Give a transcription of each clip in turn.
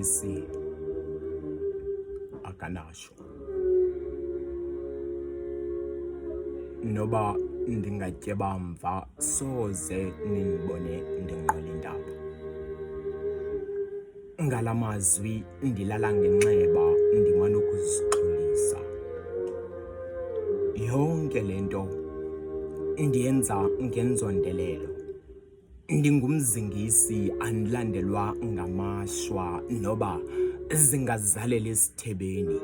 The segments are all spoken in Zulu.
umzingisi akanasho. Noba ndingatyeba mva soze nindibone ndinqwela intaba. Ngala mazwi ndilala ngenxeba ndimana ukuzixolisa. Yonke le nto ndiyenza ngenzondelelo. Ndingumzingisi andilandelwa ngamashwa noba zingazalela esithebeni.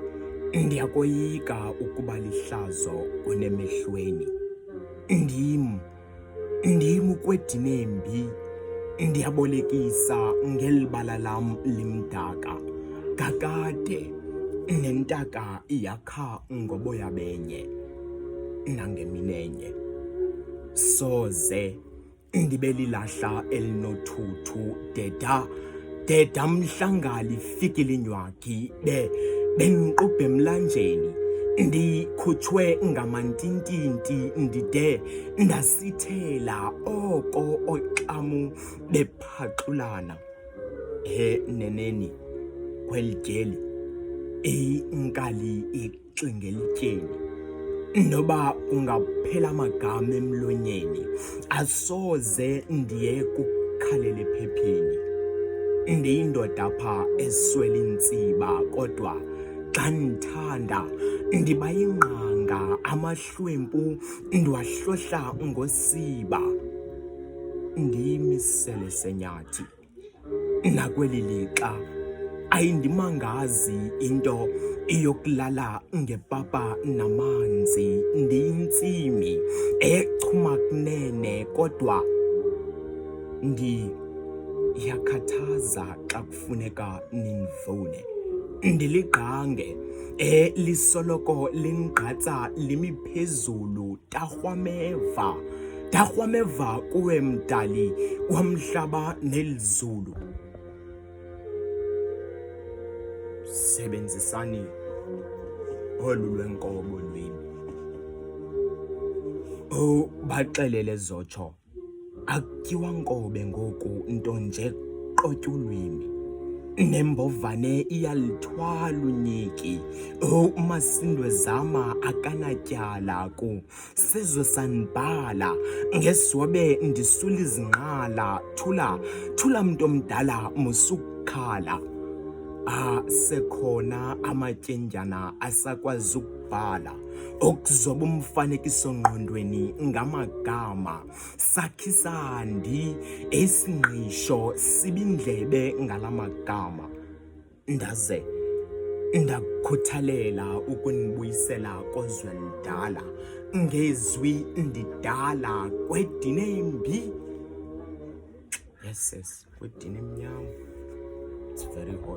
Ndiyakoyika ukuba lihlazo kunemehlweni. Ndim ukwedina embi. Ndiyabolekisa ngelibala lam limdaka. Kakade nentaka yakha ngoboya benye nangeminenye. Soze ndibe lilahla elinothuthu deda mhlanga lifike linywaki bendiqubhe emlanjeni. Ndikhutshwe ngamantintinti ndide ndasithela oko oxamu bephaxulana. Neneni kweli tyeli inkali ixinga elityeni. Noba kungaphela amagama emlonyeni asoze ndiye kukhalela ephepheni. Ndiyindoda apha eswela intsiba kodwa xa ndithanda ndiba yingqanga, amahlwempu ndiwahlohla ngosiba. Ndiyimisele senyathi nakweli lixa ayindimangazi into yokulala ngepapa namanzi. Ndiyintsimi echuma kunene kodwa ndiyakhathaza xa kufuneka nindivune. Ndiligqange lisoloko lingqatsa limi phezulu. Tarhwameva kuwe mdali womhlaba nelizulu. Sebenzisani olu lwenkobo lwimi. Baxelele zotsho akutyiwa nkobe ngoku nto nje qotya ulwimi. Nembovane iyalithwala unyiki. Umasindwe zama akanatyala ku sezo sanibhala. Ngeswabe ndisula izinqala. Thula mntu omdala musukukhala. Sekhona amatyendyana asakwazi ukubhala okuzoba umfanekiso ngqondweni ngamagama. Sakhe isandi esingqisho sibindlebe ngala magama. Ndaze ndakukhuthalela ukunibuyisela kozwelidala ngezwi ndidala kwedina embi. Yes, kwedina emnyama. It's very hot.